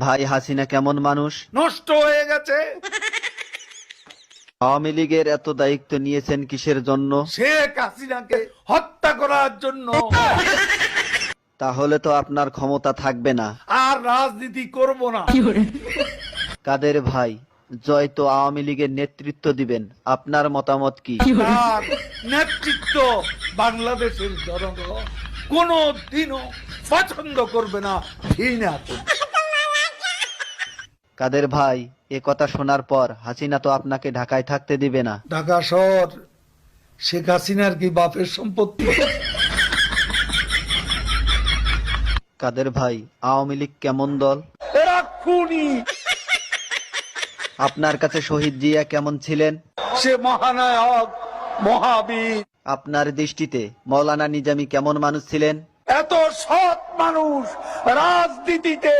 ভাই হাসিনা কেমন মানুষ? নষ্ট হয়ে গেছে। আওয়ামী লীগের এত দায়িত্ব নিয়েছেন কিসের জন্য? শেখ হাসিনাকে হত্যা করার জন্য। তাহলে তো আপনার ক্ষমতা থাকবে না। আর রাজনীতি করব না। কাদের ভাই, জয় তো আওয়ামী লীগের নেতৃত্ব দিবেন, আপনার মতামত কি? তার নেতৃত্ব বাংলাদেশের জনগণ কোনো দিনও পছন্দ করবে না, ঘৃণা করবে। কাদের ভাই, এ কথা শোনার পর হাসিনা তো আপনাকে ঢাকায় থাকতে দিবে না। ঢাকা শহর শেখ হাসিনার কি বাপের সম্পত্তি? কাদের ভাই, আওয়ামী লীগ কেমন দল? এরা খুনি। আপনার কাছে শহীদ জিয়া কেমন ছিলেন? সে মহানায়ক, মহাবীর। আপনার দৃষ্টিতে মৌলানা নিজামী কেমন মানুষ ছিলেন? এত সৎ মানুষ রাজনীতিতে